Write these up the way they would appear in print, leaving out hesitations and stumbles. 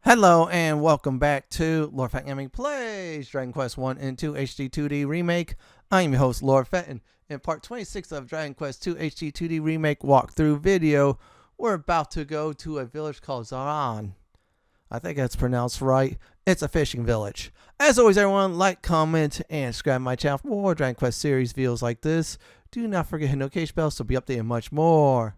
Hello and welcome back to Lord Fat Gaming Plays Dragon Quest 1 and 2 HD-2D Remake. I am your host Lord Fat, and in part 26 of Dragon Quest 2 HD-2D Remake walkthrough video, we're about to go to a village called Zahan. I think that's pronounced right. It's a fishing village. As always, everyone, like, comment, and subscribe to my channel for more Dragon Quest series videos like this. Do not forget to hit the notification bell so be updated and much more.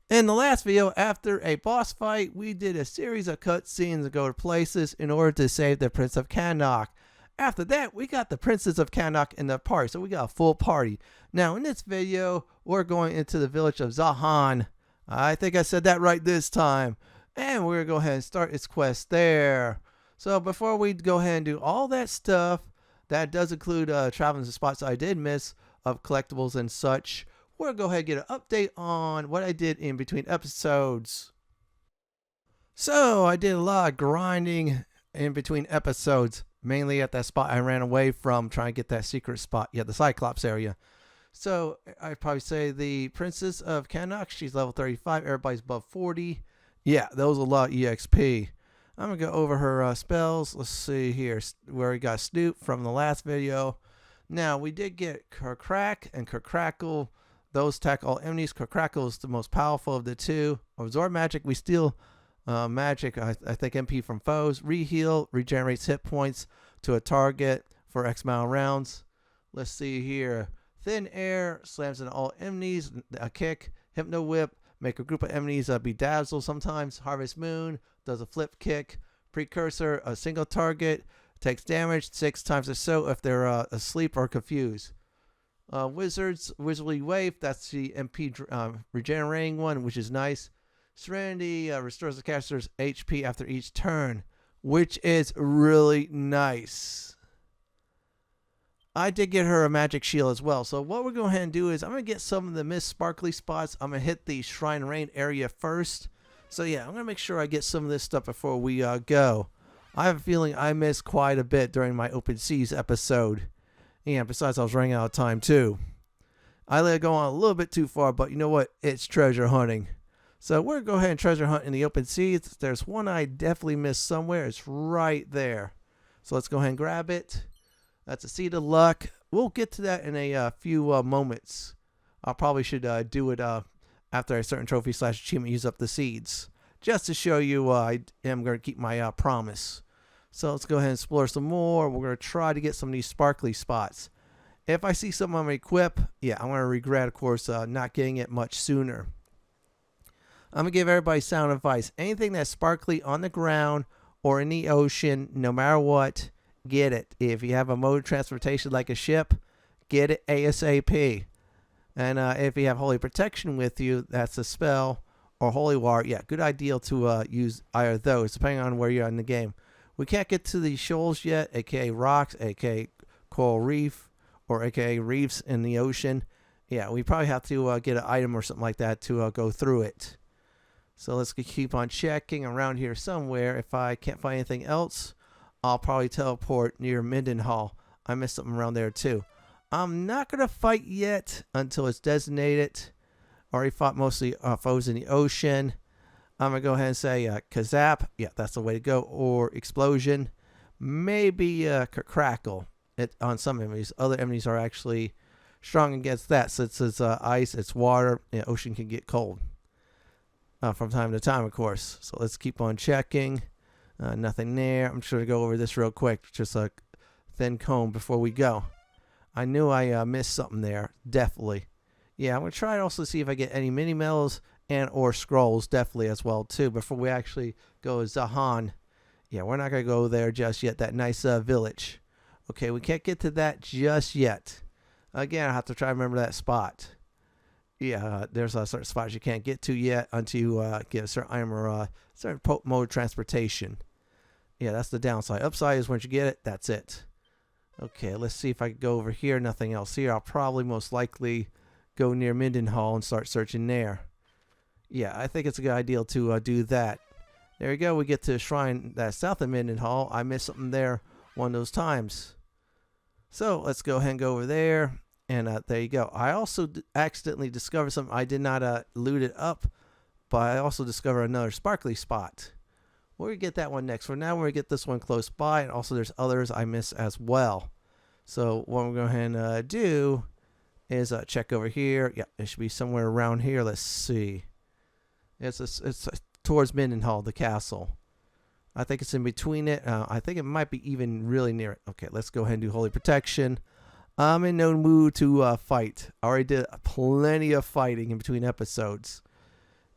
In the last video, after a boss fight, we did a series of cutscenes to go to places in order to save the Prince of Cannock. After that, we got the Princess of Cannock in the party, so we got a full party. Now, in this video, we're going into the village of Zahan. I think I said that right this time. And we're going to go ahead and start its quest there. So before we go ahead and do all that stuff, that does include traveling to spots I did miss of collectibles and such. We'll go ahead and get an update on what I did in between episodes. So I did a lot of grinding in between episodes, mainly at that spot I ran away from trying to get that secret spot. Yeah, the Cyclops area. So I'd probably say the Princess of Cannock, she's level 35, everybody's above 40. Yeah, that was a lot of EXP. I'm going to go over her spells. Let's see here where we got Snoop from the last video. Now, we did get Kercrack and Kercrackle. Those attack all enemies. Kercrackle is the most powerful of the two. Absorb magic. We steal magic, I think MP from foes. Reheal regenerates hit points to a target for X amount of rounds. Let's see here. Thin air slams into all enemies. A kick. Hypno whip. Make a group of enemies bedazzle sometimes. Harvest moon does a flip kick. Precursor, a single target. Takes damage 6 times or so if they're asleep or confused. Wizards, Wizardly Wave, that's the MP regenerating one, which is nice. Serenity restores the caster's HP after each turn, which is really nice. I did get her a magic shield as well. So what we're going to go ahead and do is I'm going to get some of the missed sparkly spots. I'm going to hit the Shrine Rain area first. So yeah, I'm going to make sure I get some of this stuff before we go. I have a feeling I missed quite a bit during my Open Seas episode. And besides, I was running out of time too. I let it go on a little bit too far, but you know what? It's treasure hunting. So we're going to go ahead and treasure hunt in the open seas. There's one I definitely missed somewhere. It's right there. So let's go ahead and grab it. That's a seed of luck. We'll get to that in a few moments. I probably should do it after a certain trophy / achievement use up the seeds. Just to show you I am going to keep my promise. So let's go ahead and explore some more. We're going to try to get some of these sparkly spots. If I see something I'm going to equip, yeah, I'm going to regret, of course, not getting it much sooner. I'm going to give everybody sound advice. Anything that's sparkly on the ground or in the ocean, no matter what, get it. If you have a mode of transportation like a ship, get it ASAP. And if you have Holy Protection with you, that's a spell, or Holy Water, yeah, good idea to use either of those, depending on where you're in the game. We can't get to the shoals yet, aka rocks, aka coral reef, or aka reefs in the ocean. Yeah, we probably have to get an item or something like that to go through it. So let's keep on checking around here somewhere. If I can't find anything else, I'll probably teleport near Mendenhall. I missed something around there too. I'm not going to fight yet until it's designated. Already fought mostly foes in the ocean. I'm going to go ahead and say Kazap. Yeah, that's the way to go. Or Explosion. Maybe Crackle on some enemies. Other enemies are actually strong against that. Since it's ice, it's water. Yeah, ocean can get cold. From time to time, of course. So let's keep on checking. Nothing there. I'm just going to go over this real quick. Just a thin comb before we go. I knew I missed something there. Definitely. Yeah, I'm going to try to also see if I get any mini medals and or scrolls definitely as well too before we actually go to Zahan. Yeah, we're not going to go there just yet. That nice village. Okay, we can't get to that just yet. Again, I have to try to remember that spot. Yeah, there's certain spots you can't get to yet until you get a certain item or certain mode of transportation. Yeah, that's the downside. Upside is once you get it, that's it. Okay, let's see if I can go over here. Nothing else here. I'll probably most likely go near Mendenhall and start searching there. Yeah, I think it's a good idea to do that. There we go. We get to the shrine that's south of Mendenhall. I missed something there one of those times. So let's go ahead and go over there. And there you go. I also accidentally discovered something. I did not loot it up, but I also discovered another sparkly spot, We're going to get that one next. For now, we're going to get this one close by, and also there's others I miss as well. So what we're going to go ahead and do is check over here. Yeah, it should be somewhere around here. Let's see. It's towards Mindenhall, the castle. I think it's in between it. I think it might be even really near it. Okay, let's go ahead and do Holy Protection. I'm in no mood to fight. I already did plenty of fighting in between episodes.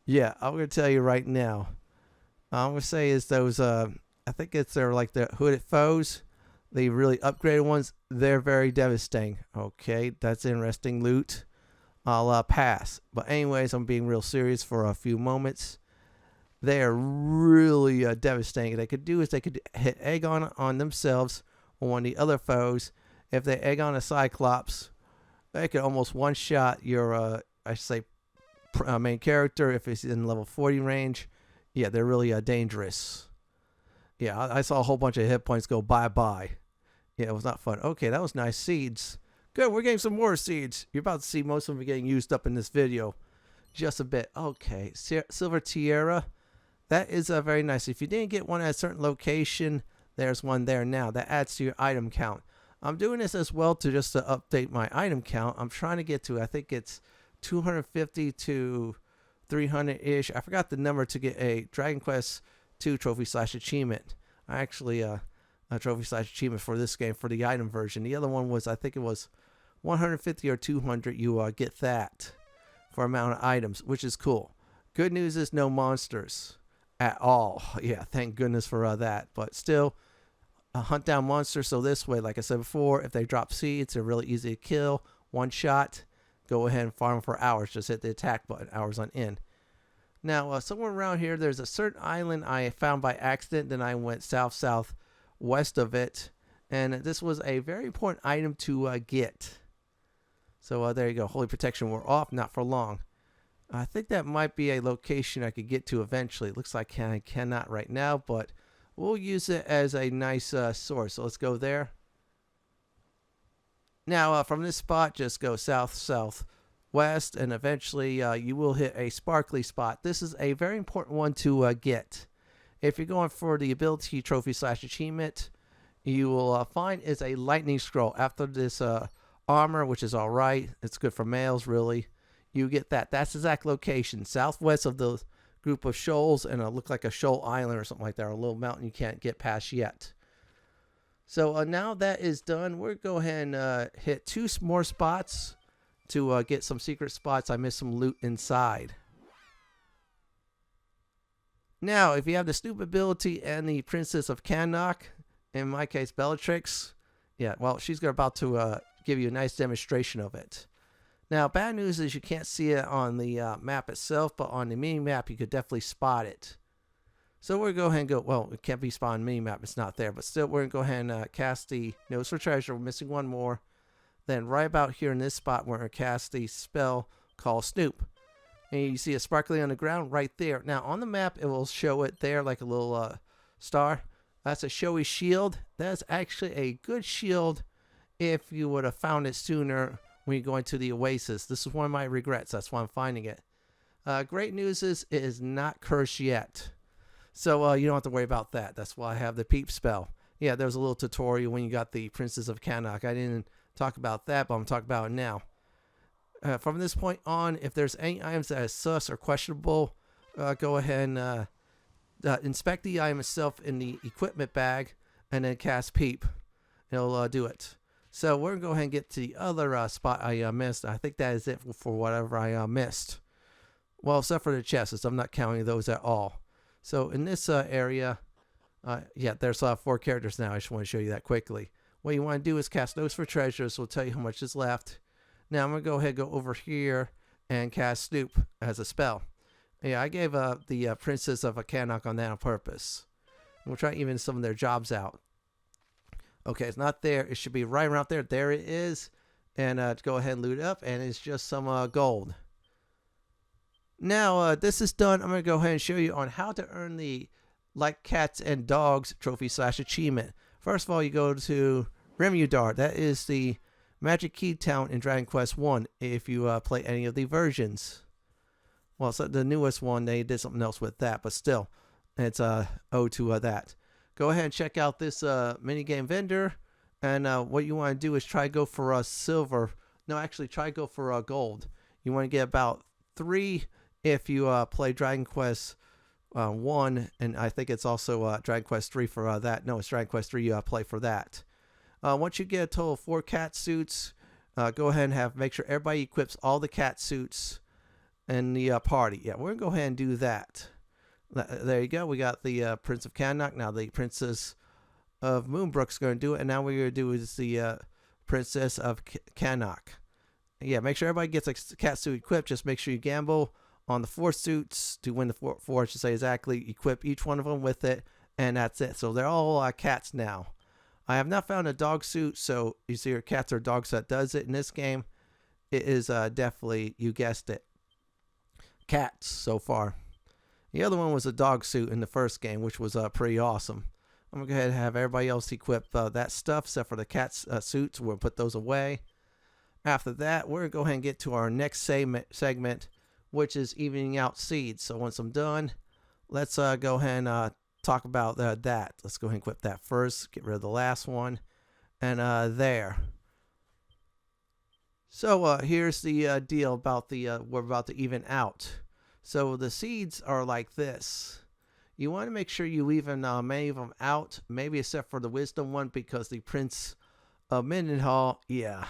Yeah, I'm going to tell you right now. I'm going to say is those, I think they're like the hooded foes. The really upgraded ones, they're very devastating. Okay, that's interesting loot. I'll pass. But anyways, I'm being real serious for a few moments. They are really devastating. What they could do is they could hit egg on themselves or one of the other foes. If they egg on a Cyclops, they could almost one-shot your, I should say, main character if it's in level 40 range. Yeah, they're really dangerous. Yeah, I saw a whole bunch of hit points go bye-bye. Yeah, it was not fun. Okay, that was nice. Seeds. Good, we're getting some more seeds. You're about to see most of them getting used up in this video. Just a bit. Okay, Silver Tiara. That is very nice. If you didn't get one at a certain location, there's one there now. That adds to your item count. I'm doing this as well to just to update my item count. I'm trying to get to, I think it's 250 to 300-ish. I forgot the number to get a Dragon Quest II trophy/achievement. I actually, a trophy/achievement for this game for the item version. The other one was, I think it was 150 or 200. You get that for amount of items, which is cool. Good news is no monsters at all. Yeah, thank goodness for that. But still, hunt down monsters. So this way, like I said before, if they drop seeds, they're really easy to kill. One shot. Go ahead and farm for hours. Just hit the attack button. Hours on end. Now, somewhere around here, there's a certain island I found by accident. Then I went southwest of it. And this was a very important item to get. So there you go. Holy Protection. We're off. Not for long. I think that might be a location I could get to eventually. It looks like I cannot right now, but we'll use it as a nice source. So let's go there. Now, from this spot, just go southwest, and eventually you will hit a sparkly spot. This is a very important one to get. If you're going for the ability trophy/achievement, you will find is a lightning scroll. After this armor, which is all right. It's good for males, really. You get that. That's the exact location. Southwest of the group of shoals, and it'll look like a shoal island or something like that, or a little mountain you can't get past yet. So now that is done, we're going to go ahead and hit 2 more spots to get some secret spots. I missed some loot inside. Now, if you have the Snoop ability and the Princess of Cannock, in my case, Bellatrix, yeah, well, she's about to give you a nice demonstration of it. Now, bad news is you can't see it on the map itself, but on the mini-map, you could definitely spot it. So we're going to go ahead and go, well, it can't be spotted on the mini-map, it's not there, but still, we're going to go ahead and cast the Nose for Treasure. We're missing one more. Then right about here in this spot, we're going to cast the spell called Snoop. And you see it sparkly on the ground right there. Now, on the map, it will show it there like a little star. That's a showy shield. That's actually a good shield if you would have found it sooner when you're going to the Oasis. This is one of my regrets. That's why I'm finding it. Great news is it is not cursed yet. So you don't have to worry about that. That's why I have the peep spell. Yeah, there's a little tutorial when you got the Princess of Cannock. I didn't talk about that, but I'm talking about it now. From this point on, if there's any items that are sus or questionable, go ahead and inspect the item itself in the equipment bag and then cast peep. It'll do it. So we're going to go ahead and get to the other spot I missed. I think that is it for whatever I missed. Well, except for the chests. I'm not counting those at all. So in this area, yeah, there's 4 characters now. I just want to show you that quickly. What you want to do is cast Nose for Treasure. So we'll tell you how much is left. Now I'm going to go ahead and go over here and cast Snoop as a spell. Yeah, I gave the Princess of Cannock on that on purpose. We'll try even some of their jobs out. Okay, it's not there. It should be right around there. There it is. And go ahead and loot it up. And it's just some gold. Now, this is done. I'm going to go ahead and show you on how to earn the Like Cats and Dogs trophy/achievement. First of all, you go to Remudar. That is the Magic Key Town in Dragon Quest 1 if you play any of the versions. Well, so the newest one, they did something else with that, but still. It's owed to that. Go ahead and check out this minigame vendor. And what you want to do is try to go for silver. No, actually, try to go for gold. You want to get about 3 if you play Dragon Quest 1. And I think it's also Dragon Quest 3 for that. No, it's Dragon Quest 3 you play for that. Once you get a total of 4 cat suits, go ahead and make sure everybody equips all the cat suits in the party. Yeah, we're going to go ahead and do that. There you go. We got the Prince of Cannock. Now the Princess of Moonbrook's going to do it. And now what we're going to do is the Princess of Cannock. Yeah, make sure everybody gets a cat suit equipped. Just make sure you gamble on the 4 suits to win the 4, I should say exactly. Equip each one of them with it. And that's it. So they're all cats now. I have not found a dog suit. So you see your cats or dogs that does it in this game. It is definitely, you guessed it, cats so far. The other one was a dog suit in the first game, which was pretty awesome. I'm going to go ahead and have everybody else equip that stuff, except for the cat's suits. We'll put those away. After that, we're going to go ahead and get to our next segment, which is evening out seeds. So once I'm done, let's go ahead and talk about that. Let's go ahead and equip that first. Get rid of the last one. And there. So here's the deal about we're about to even out. So the seeds are like this. You want to make sure you even many of them out, maybe except for the wisdom one, because the Prince of Mendenhall, yeah,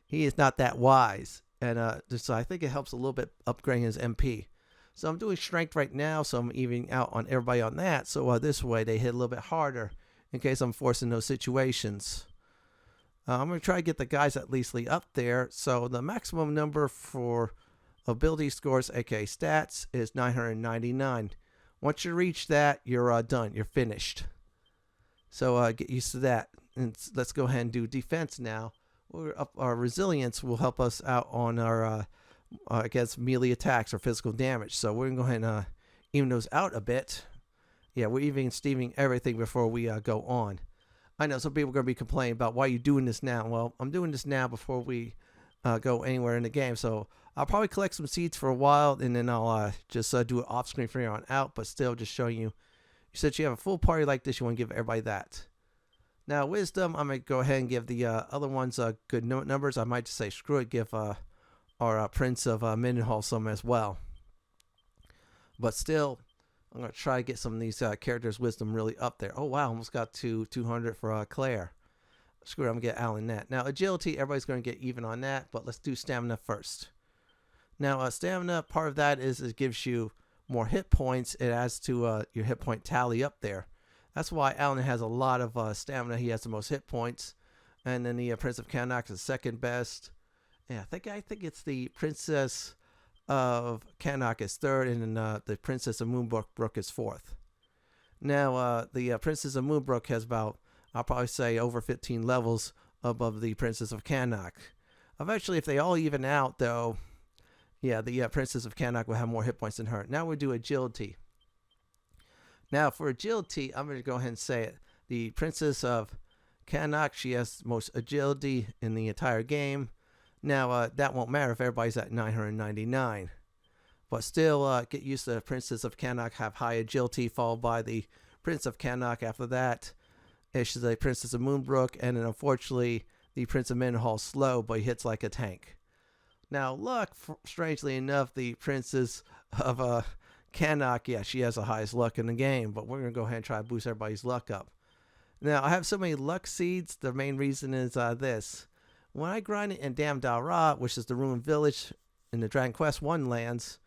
he is not that wise. And so I think it helps a little bit upgrading his MP. So I'm doing strength right now, so I'm evening out on everybody on that. So this way they hit a little bit harder in case I'm forced in those situations. I'm going to try to get the guys at least up there. So the maximum number for ability scores, aka stats, is 999. Once you reach that, you're done. You're finished. So get used to that. And let's go ahead and do defense now. Our resilience will help us out on our against melee attacks or physical damage. So we're going to go ahead and even those out a bit. Yeah, we're even Steving everything before we go on. I know some people are going to be complaining about why you're doing this now. Well, I'm doing this now before we go anywhere in the game. So I'll probably collect some seeds for a while, and then I'll just do it off screen from here on out. But still, just showing you. Since you have a full party like this, you want to give everybody that. Now, wisdom, I'm going to go ahead and give the other ones good numbers. I might just say, screw it, give our Prince of Mendenhall some as well. But still, I'm going to try to get some of these characters' wisdom really up there. Oh, wow, almost got to 200 for Claire. Screw it, I'm going to get Alan that. Now, agility, everybody's going to get even on that, but let's do stamina first. Now, stamina, part of that is it gives you more hit points. It adds to your hit point tally up there. That's why Alan has a lot of stamina. He has the most hit points. And then the Prince of Cannock is second best. Yeah, I think it's the Princess of Cannock is third, and then the Princess of Moonbrook is fourth. Now, the Princess of Moonbrook has about, I'll probably say, over 15 levels above the Princess of Cannock. Eventually, if they all even out, though, yeah, the Princess of Cannock will have more hit points than her. Now we'll do agility. Now, for agility, I'm going to go ahead and say it. The Princess of Cannock, she has the most agility in the entire game. Now, that won't matter if everybody's at 999. But still, get used to the Princess of Cannock have high agility, followed by the Prince of Cannock after that. She's the Princess of Moonbrook, and then unfortunately, the Prince of Mendenhall slow, but he hits like a tank. Now, luck, strangely enough, the Princess of Cannock, yeah, she has the highest luck in the game, but we're going to go ahead and try to boost everybody's luck up. Now, I have so many luck seeds. The main reason is this. When I grind it in Dam Dara, which is the ruined village in the Dragon Quest 1 lands,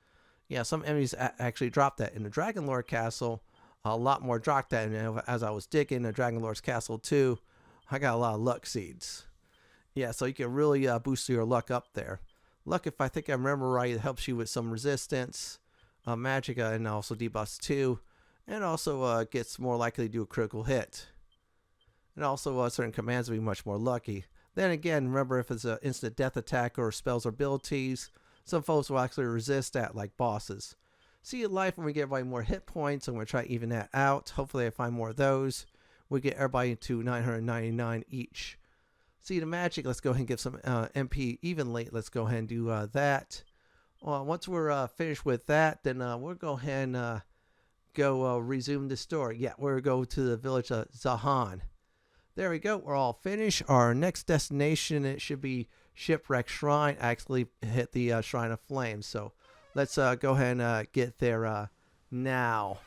yeah, some enemies actually drop that. In the Dragon Lord Castle, a lot more dropped that. And as I was digging the Dragon Lord's Castle 2, I got a lot of luck seeds. Yeah, so you can really boost your luck up there. Luck, if I think I remember right, it helps you with some resistance, magic, and also debuffs too. And also gets more likely to do a critical hit. And also certain commands will be much more lucky. Then again, remember if it's an instant death attack or spells or abilities, some folks will actually resist that, like bosses. See in life when we get everybody more hit points, I'm going to try to even that out. Hopefully I find more of those. We get everybody to 999 each. See the magic, let's go ahead and give some MP evenly. Let's go ahead and do that. Once we're finished with that, then we'll go ahead and go resume the story. Yeah, we're going to the village of Zahan. There we go. We're all finished. Our next destination, it should be Shipwreck Shrine. Actually hit the Shrine of Flames. So let's go ahead and get there now.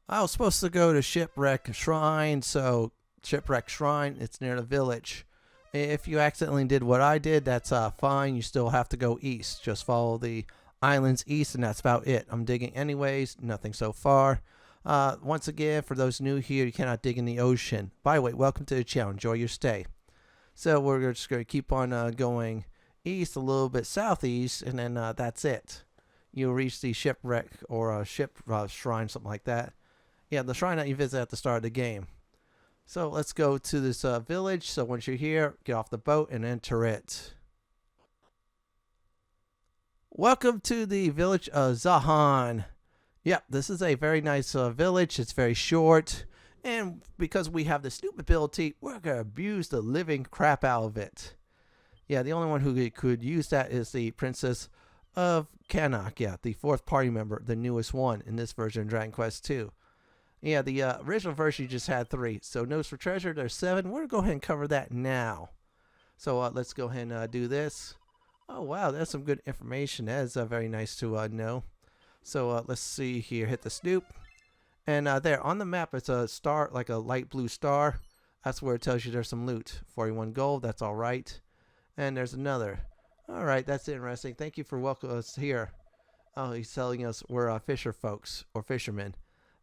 I was supposed to go to Shipwreck Shrine. So Shipwreck Shrine, it's near the village. If you accidentally did what I did, that's fine. You still have to go east. Just follow the islands east, and that's about it. I'm digging anyways. Nothing so far. Once again, for those new here, you cannot dig in the ocean. By the way, welcome to the channel. Enjoy your stay. So we're just going to keep on going east, a little bit southeast, and then that's it. You'll reach the shipwreck or ship shrine, something like that. Yeah, the shrine that you visit at the start of the game. So let's go to this village. So once you're here, get off the boat and enter it. Welcome to the village of Zahan. Yep, this is a very nice village. It's very short. And because we have the Snoop ability, we're going to abuse the living crap out of it. Yeah, the only one who could use that is the Princess of Kanak. Yeah, the fourth party member, the newest one in this version of Dragon Quest II. Yeah, the original version just had 3. So notes for treasure, there's 7. We're going to go ahead and cover that now. So let's go ahead and do this. Oh, wow, that's some good information. That is very nice to know. So let's see here. Hit the Snoop. And there on the map, it's a star, like a light blue star. That's where it tells you there's some loot. 41 gold, that's all right. And there's another. All right, that's interesting. Thank you for welcoming us here. Oh, he's telling us we're fisher folks or fishermen.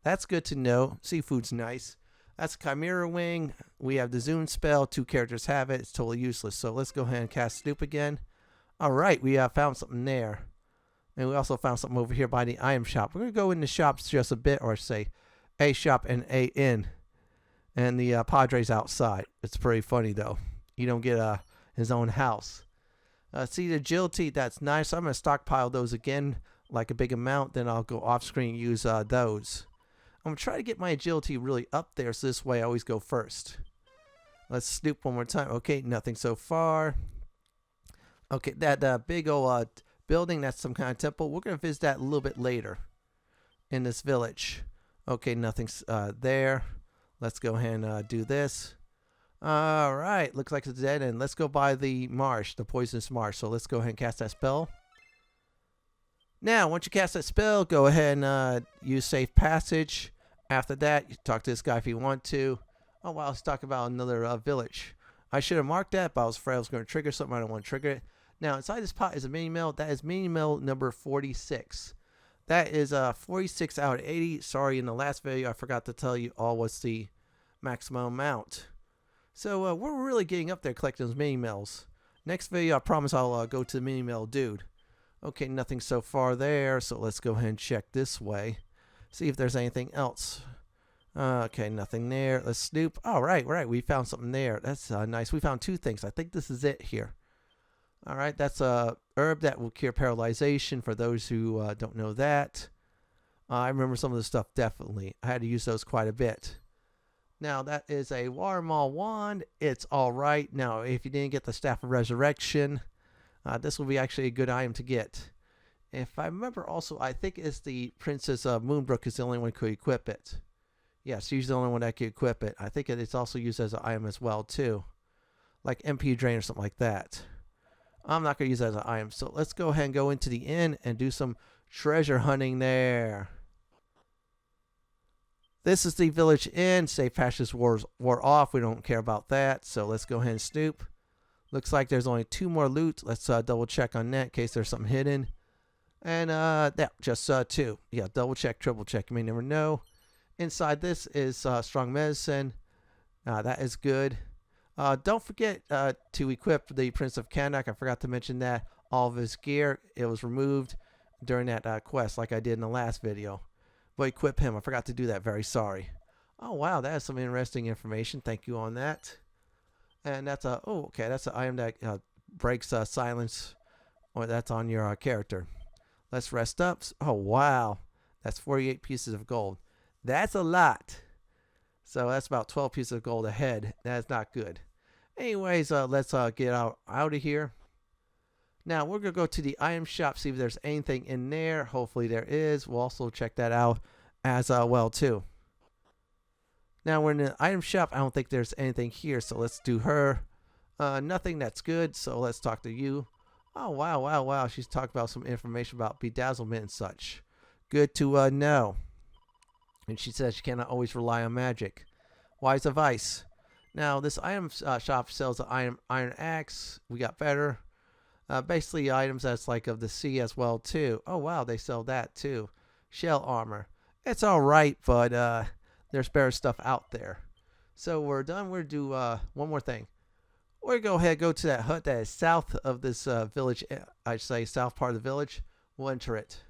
That's good to know. Seafood's nice. That's Chimera Wing. We have the Zoom spell. 2 characters have it. It's totally useless. So let's go ahead and cast Snoop again. All right, we found something there. And we also found something over here by the item shop. We're going to go in the shops just a bit, or say A shop and A in. And the Padre's outside. It's pretty funny, though. You don't get his own house. See the agility, that's nice. I'm going to stockpile those again, like a big amount. Then I'll go off screen and use those. I'm going to try to get my agility really up there, so this way I always go first. Let's snoop one more time. Okay, nothing so far. Okay, that big old building, that's some kind of temple. We're going to visit that a little bit later in this village. Okay, nothing's there. Let's go ahead and do this. All right, looks like it's dead end. Let's go by the marsh, the poisonous marsh. So let's go ahead and cast that spell. Now, once you cast that spell, go ahead and use safe passage. After that, you talk to this guy if you want to. Oh, wow, let's talk about another village. I should have marked that, but I was afraid I was going to trigger something. I don't want to trigger it. Now, inside this pot is a mini mill. That is mini mill number 46. That is 46 out of 80. Sorry, in the last video, I forgot to tell you all what's the maximum amount. So, we're really getting up there collecting those mini mills. Next video, I promise I'll go to the mini mill dude. Okay, nothing so far there. So, let's go ahead and check this way. See if there's anything else. Okay, nothing there. Let's snoop. All right, we found something there. That's nice. We found 2 things. I think this is it here. All right, that's a herb that will cure paralyzation for those who don't know that. I remember some of the stuff definitely. I had to use those quite a bit. Now, that is a Watermaw wand. It's all right. Now, if you didn't get the Staff of Resurrection, this will be actually a good item to get. If I remember also, I think it's the Princess Moonbrook is the only one who could equip it. Yes, she's the only one that can equip it. I think it's also used as an item as well, too. Like MP Drain or something like that. I'm not going to use it as an item. So let's go ahead and go into the inn and do some treasure hunting there. This is the village inn. Safe passage wore off. We don't care about that. So let's go ahead and snoop. Looks like there's only 2 more loot. Let's double check on that in case there's something hidden. And yeah, just 2. Yeah, double check, triple check. You may never know. Inside this is strong medicine. That is good. Don't forget to equip the Prince of Kanak. I forgot to mention that. All of his gear, it was removed during that quest like I did in the last video. But equip him. I forgot to do that. Very sorry. Oh, wow. That is some interesting information. Thank you on that. And that's a... Oh, okay. That's an item that breaks silence. Or that's on your character. Let's rest up. Oh, wow. That's 48 pieces of gold. That's a lot. So that's about 12 pieces of gold ahead. That's not good. Anyways, let's get out of here. Now we're going to go to the item shop, see if there's anything in there. Hopefully there is. We'll also check that out as well too. Now we're in the item shop. I don't think there's anything here, so let's do her. Nothing, that's good. So let's talk to you. Oh, wow, wow, wow. She's talking about some information about bedazzlement and such. Good to know. And she says she cannot always rely on magic. Wise advice. Now, this item shop sells an iron axe. We got better. Basically, items that's like of the sea as well, too. Oh, wow, they sell that, too. Shell armor. It's all right, but there's better stuff out there. So we're done. We're do one more thing. We're going to go ahead and go to that hut that is south of this village. I'd say south part of the village. We'll enter it.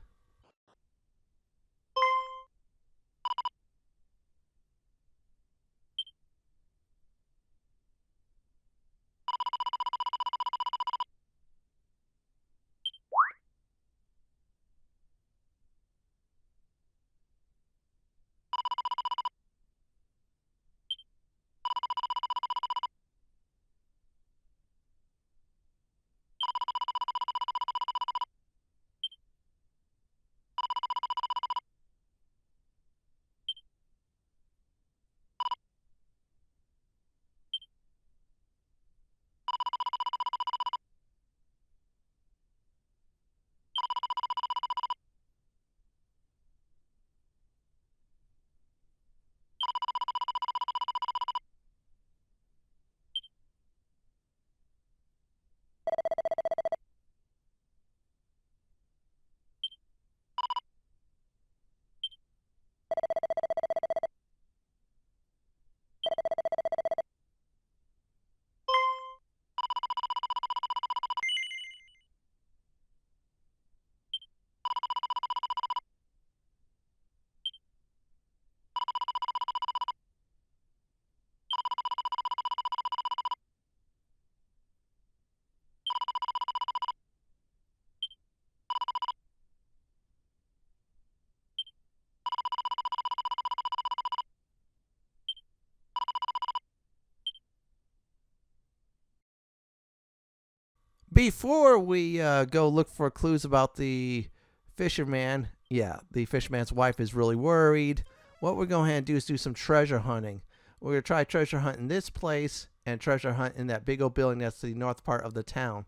Before we go look for clues about the fisherman, yeah, the fisherman's wife is really worried. What we're going to do is do some treasure hunting. We're going to try treasure hunt in this place and treasure hunt in that big old building that's the north part of the town.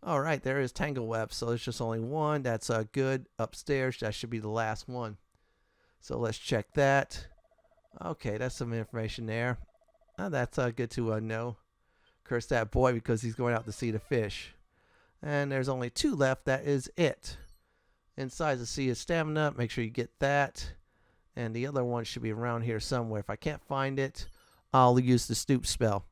All right, there is Tangleweb, so there's just only one. That's good upstairs. That should be the last one. So let's check that. Okay, that's some information there. That's good to know. Curse that boy because he's going out to see the fish. And there's only two left. That is it. Inside the sea is stamina. Make sure you get that. And the other one should be around here somewhere. If I can't find it, I'll use the Snoop spell.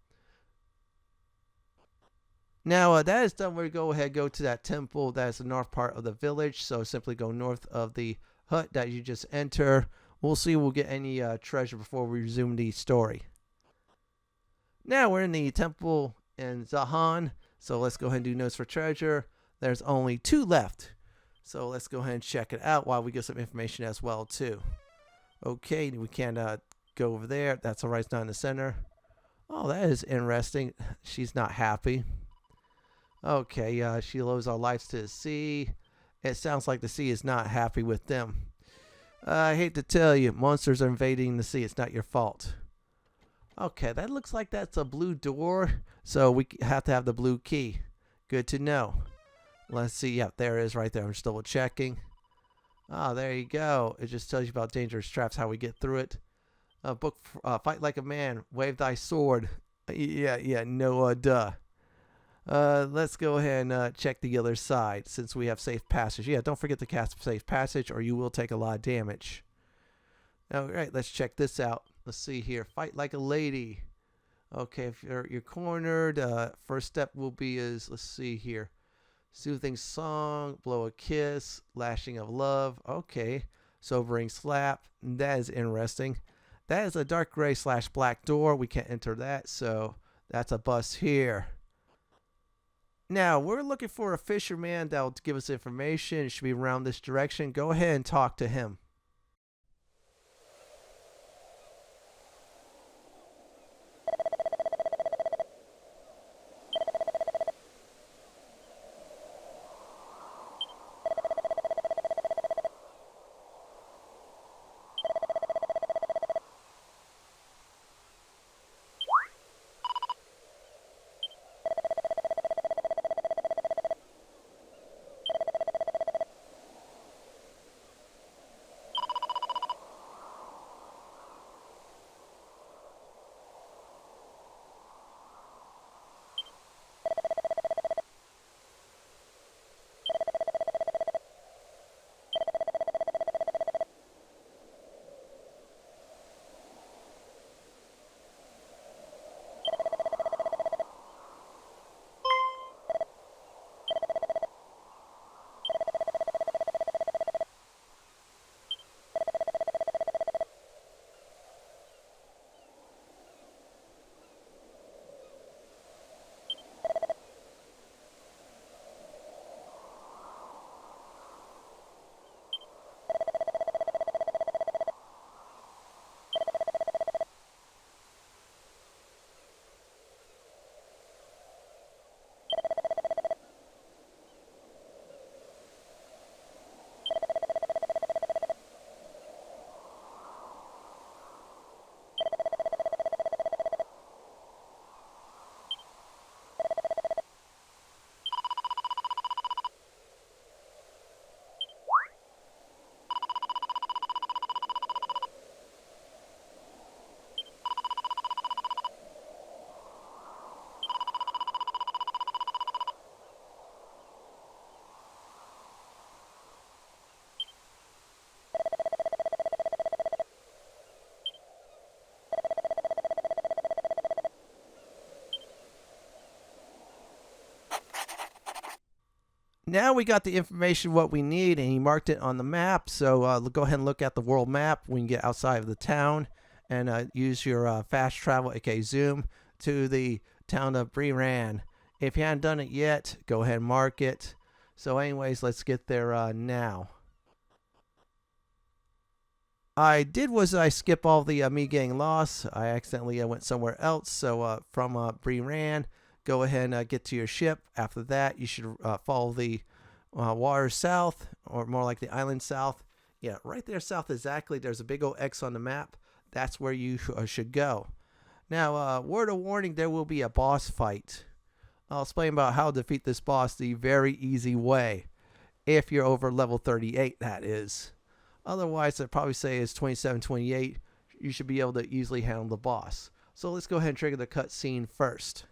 Now that is done. We're going to go ahead and go to that temple. That is the north part of the village. So simply go north of the hut that you just enter. We'll see if we'll get any treasure before we resume the story. Now we're in the temple in Zahan. So let's go ahead and do notes for treasure. There's only two left. So let's go ahead and check it out while we get some information as well too. Okay, we can't go over there. That's alright, it's not in the center. Oh, that is interesting. She's not happy. Okay, she lows our lives to the sea. It sounds like the sea is not happy with them. I hate to tell you, monsters are invading the sea. It's not your fault. Okay, that looks like that's a blue door. So we have to have the blue key. Good to know. Let's see. Yep, there it is right there. I'm just double checking. Ah, there you go. It just tells you about dangerous traps, how we get through it. Book, fight like a man. Wave thy sword. Yeah, no, duh. Let's go ahead and check the other side since we have safe passage. Yeah, don't forget to cast safe passage or you will take a lot of damage. Alright, let's check this out. Let's see here. Fight like a lady. Okay, if you're cornered, first step will be let's see here. Soothing song, blow a kiss, lashing of love. Okay, sobering slap. That is interesting. That is a dark gray / black door. We can't enter that, so that's a bust here. Now, we're looking for a fisherman that will give us information. It should be around this direction. Go ahead and talk to him. Now we got the information what we need, and he marked it on the map. So go ahead and look at the world map when you get outside of the town, and use your fast travel, aka zoom, to the town of Beran. If you haven't done it yet, go ahead and mark it. So anyways, let's get there now. I skip all the me getting lost. I accidentally went somewhere else. So from Beran, go ahead and get to your ship. After that, you should follow the water south, or more like the island south. Yeah, right there south exactly. There's a big old X on the map. That's where you should go. Now, word of warning, there will be a boss fight. I'll explain about how to defeat this boss the very easy way. If you're over level 38, that is. Otherwise, I'd probably say it's 27, 28. You should be able to easily handle the boss. So let's go ahead and trigger the cutscene first.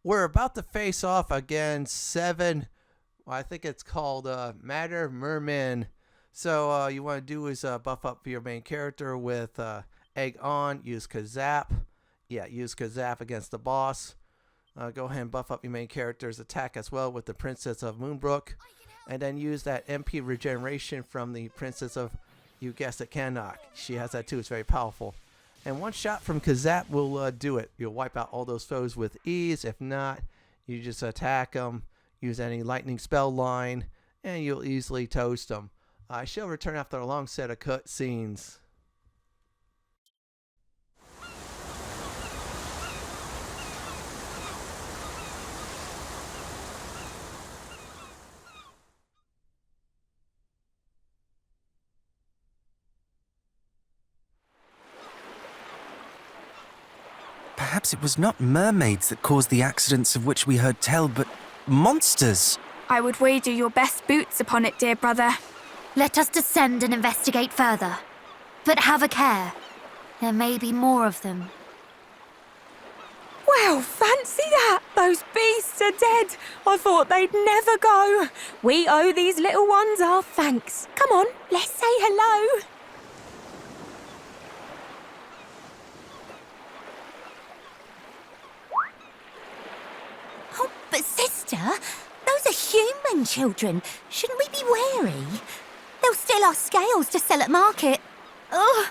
We're about to face off against 7, well, I think it's called Mermen. So you want to do is buff up your main character with Egg on, use Kazap. Yeah, use Kazap against the boss. Go ahead and buff up your main character's attack as well with the Princess of Moonbrook. And then use that MP regeneration from the Princess of, you guessed it, Cannock. She has that too, it's very powerful. And one shot from Kazap will do it. You'll wipe out all those foes with ease. If not, you just attack them, use any lightning spell line, and you'll easily toast them. I shall return after a long set of cutscenes. Perhaps it was not mermaids that caused the accidents of which we heard tell, but monsters. I would wager your best boots upon it, dear brother. Let us descend and investigate further. But have a care. There may be more of them. Well, fancy that! Those beasts are dead. I thought they'd never go. We owe these little ones our thanks. Come on, let's say hello. Oh, but sister, those are human children. Shouldn't we be wary? They'll steal our scales to sell at market. Oh,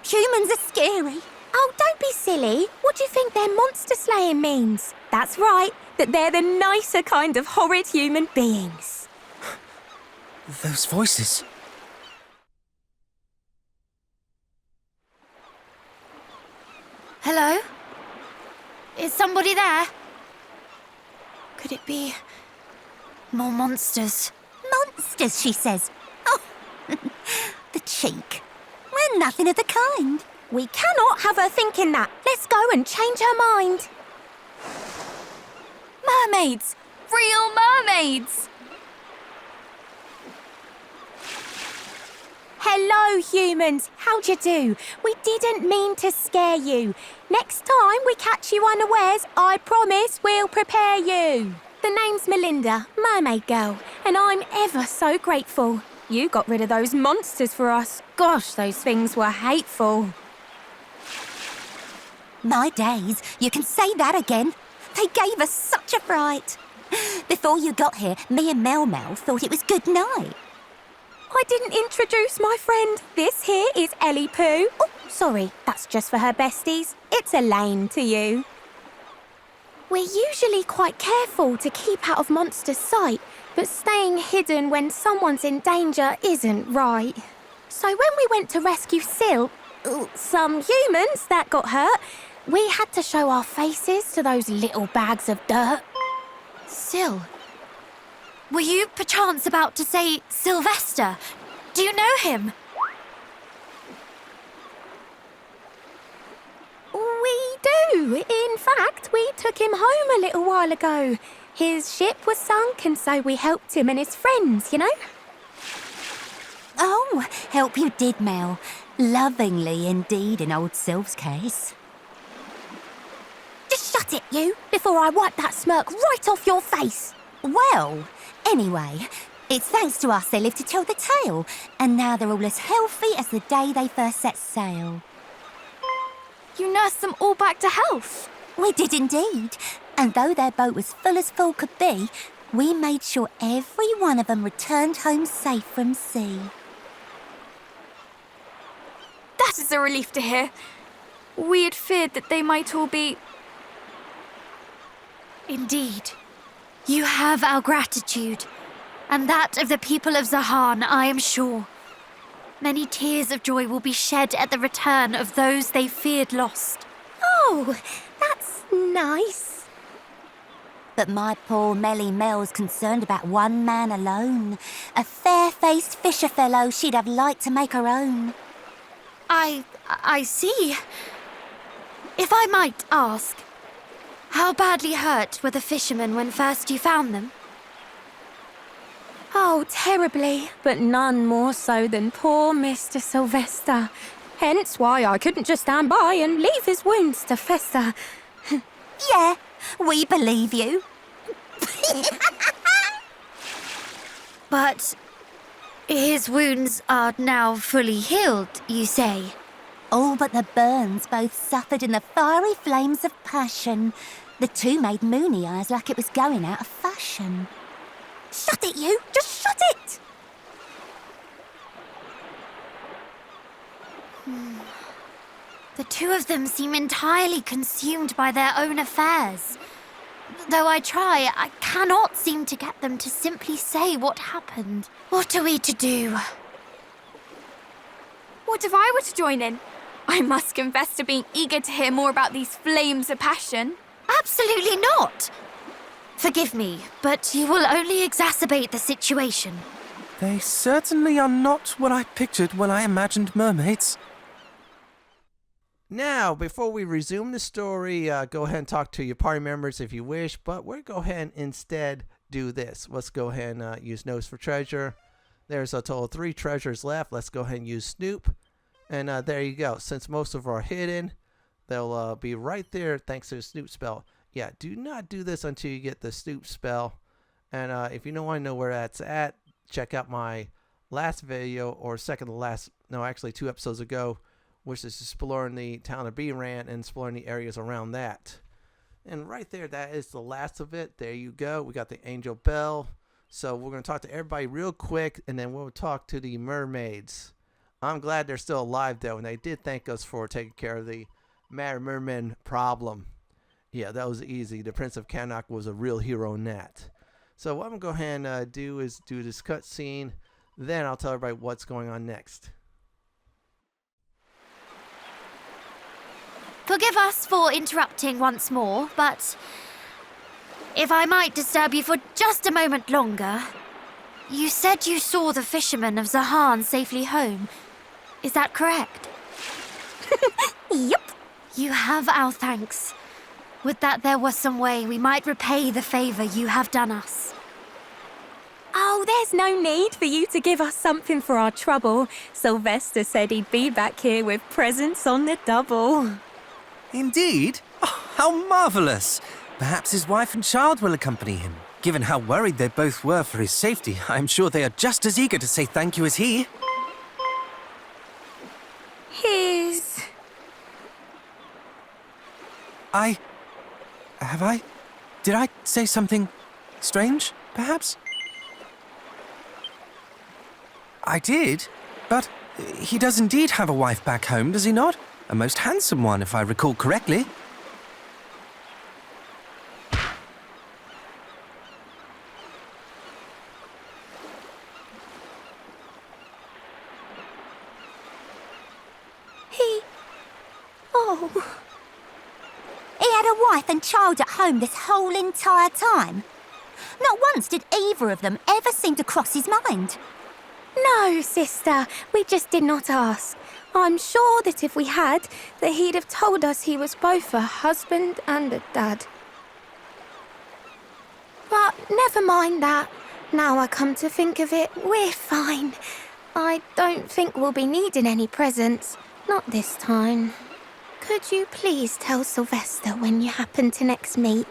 humans are scary. Oh, don't be silly. What do you think their monster slaying means? That's right, that they're the nicer kind of horrid human beings. Those voices. Hello? Is somebody there? Could it be? More monsters. Monsters, she says. Oh, the cheek. We're nothing of the kind. We cannot have her thinking that. Let's go and change her mind. Mermaids! Real mermaids! Hello, humans. How'd you do? We didn't mean to scare you. Next time we catch you unawares, I promise we'll prepare you. The name's Melinda, Mermaid Girl, and I'm ever so grateful. You got rid of those monsters for us. Gosh, those things were hateful. My days, you can say that again. They gave us such a fright. Before you got here, me and Mel thought it was good night. I didn't introduce my friend. This here is Ellie Pooh. Oh, sorry, that's just for her besties. It's Elaine to you. We're usually quite careful to keep out of monsters' sight, but staying hidden when someone's in danger isn't right. So when we went to rescue some humans that got hurt, we had to show our faces to those little bags of dirt. Sil? Were you perchance about to say Sylvester? Do you know him? We do. In fact, we took him home a little while ago. His ship was sunk, and so we helped him and his friends, you know? Oh, help you did, Mel. Lovingly indeed in old Sylph's case. Just shut it, you, before I wipe that smirk right off your face. Well, anyway, it's thanks to us they lived to tell the tale, and now they're all as healthy as the day they first set sail. You nursed them all back to health. We did indeed, and though their boat was full as full could be, we made sure every one of them returned home safe from sea. That is a relief to hear. We had feared that they might all be... Indeed. You have our gratitude, and that of the people of Zahan, I am sure. Many tears of joy will be shed at the return of those they feared lost. Oh, that's nice. But my poor Melly Mel's concerned about one man alone. A fair-faced fisher fellow she'd have liked to make her own. I see. If I might ask, how badly hurt were the fishermen when first you found them? Oh, terribly, but none more so than poor Mr. Sylvester. Hence why I couldn't just stand by and leave his wounds to fester. Yeah, we believe you. But his wounds are now fully healed, you say? All but the burns both suffered in the fiery flames of passion. The two made moony eyes like it was going out of fashion. Shut it, you! Just shut it! The two of them seem entirely consumed by their own affairs. Though I try, I cannot seem to get them to simply say what happened. What are we to do? What if I were to join in? I must confess to being eager to hear more about these flames of passion. Absolutely not! Forgive me, but you will only exacerbate the situation. They certainly are not what I pictured when I imagined mermaids. Now, before we resume the story, go ahead and talk to your party members if you wish, but we'll go ahead and instead do this. Let's go ahead and use Nose for Treasure. There's a total of 3 treasures left. Let's go ahead and use Snoop. And there you go. Since most of them are hidden, they'll be right there thanks to the Snoop spell. Yeah, do not do this until you get the Snoop spell. And if you don't want to know where that's at, check out my last video, or second to last, no, actually 2 episodes ago, which is exploring the town of Beran and exploring the areas around that. And right there, that is the last of it. There you go. We got the Angel Bell. So we're going to talk to everybody real quick, and then we'll talk to the Mermaids. I'm glad they're still alive, though, and they did thank us for taking care of the Mermen problem. Yeah, that was easy. The Prince of Canuck was a real hero in that. So what I'm going to go ahead and do is do this cutscene. Then I'll tell everybody what's going on next. Forgive us for interrupting once more, but if I might disturb you for just a moment longer, you said you saw the fisherman of Zahan safely home. Is that correct? Yep. You have our thanks. Would that there was some way we might repay the favor you have done us. Oh, there's no need for you to give us something for our trouble. Sylvester said he'd be back here with presents on the double. Indeed? Oh, how marvellous! Perhaps his wife and child will accompany him. Given how worried they both were for his safety, I'm sure they are just as eager to say thank you as he. Did I say something strange, perhaps? I did, but he does indeed have a wife back home, does he not? A most handsome one, if I recall correctly. He had a wife and child at home this whole entire time. Not once did either of them ever seem to cross his mind. No, sister, we just did not ask. I'm sure that if we had, that he'd have told us he was both a husband and a dad. But never mind that. Now I come to think of it, we're fine. I don't think we'll be needing any presents. Not this time. Could you please tell Sylvester when you happen to next meet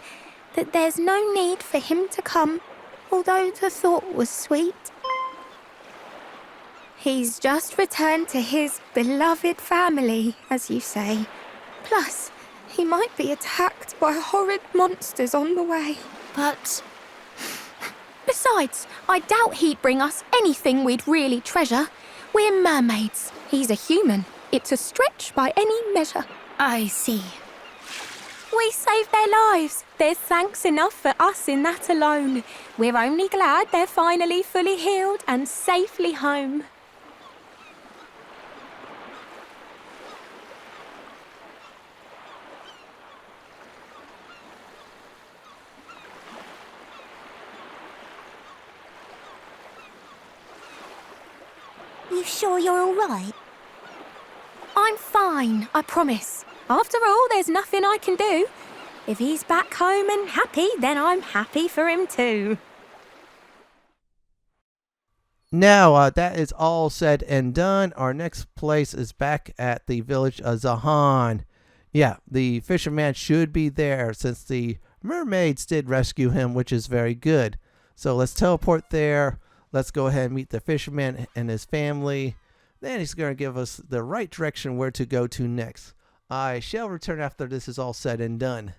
that there's no need for him to come, although the thought was sweet? He's just returned to his beloved family, as you say. Plus, he might be attacked by horrid monsters on the way. But Besides, I doubt he'd bring us anything we'd really treasure. We're mermaids. He's a human. It's a stretch by any measure. I see. We saved their lives. There's thanks enough for us in that alone. We're only glad they're finally fully healed and safely home. You sure you're all right? I'm fine, I promise. After all, there's nothing I can do. If he's back home and happy, then I'm happy for him too. Now, that is all said and done. Our next place is back at the village of Zahan. Yeah, the fisherman should be there since the mermaids did rescue him, which is very good. So let's teleport there. Let's go ahead and meet the fisherman and his family. Then he's going to give us the right direction where to go to next. I shall return after this is all said and done.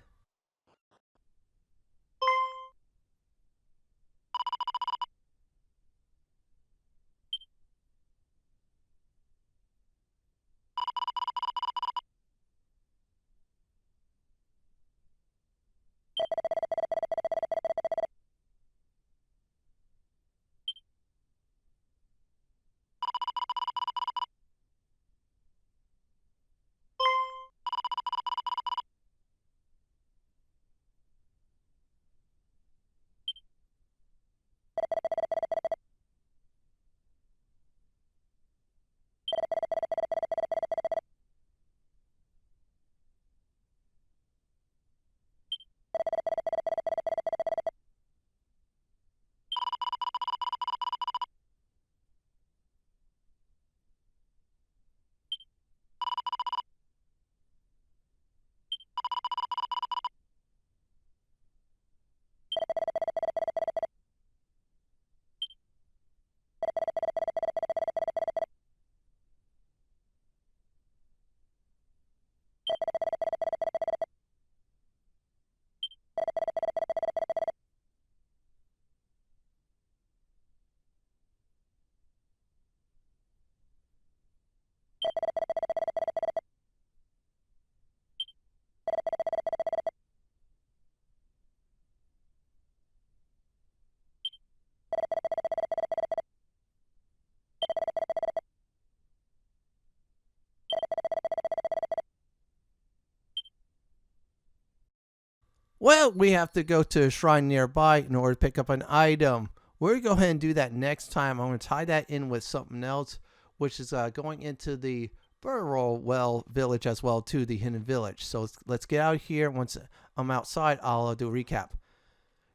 Well, we have to go to a shrine nearby in order to pick up an item. We're going to go ahead and do that next time. I'm going to tie that in with something else, which is going into the Burrowell village as well, to the hidden village. So let's get out here. Once I'm outside, I'll do a recap.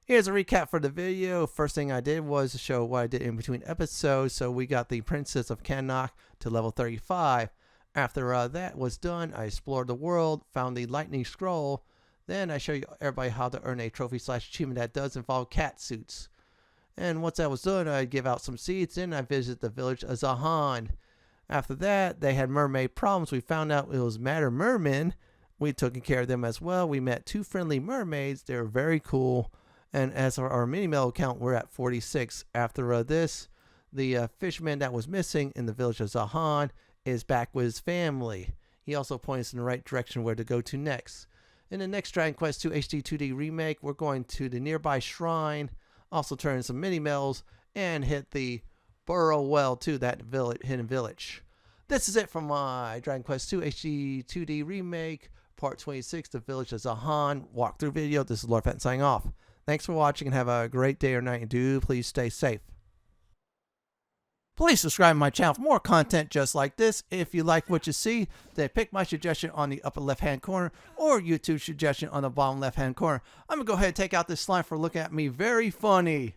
Here's a recap for the video. First thing I did was to show what I did in between episodes. So we got the Princess of Cannock to level 35. After that was done, I explored the world, found the lightning scroll. Then I show you everybody how to earn a trophy / achievement that does involve cat suits. And once that was done, I give out some seeds and I visit the village of Zahan. After that, they had mermaid problems. We found out it was Matter Mermen. We took care of them as well. We met 2 friendly mermaids. They were very cool. And as for our mini medal count, we're at 46. After this, the fisherman that was missing in the village of Zahan is back with his family. He also points in the right direction where to go to next. In the next Dragon Quest II HD-2D remake, we're going to the nearby shrine, also turn in some mini medals, and hit the Burrowell to that hidden village. This is it from my Dragon Quest II HD-2D remake, part 26, the village of Zahan walkthrough video. This is Lord Fenton signing off. Thanks for watching and have a great day or night, and do please stay safe. Please subscribe to my channel for more content just like this. If you like what you see, then pick my suggestion on the upper left hand corner or YouTube suggestion on the bottom left hand corner. I'm going to go ahead and take out this slime for looking at me very funny.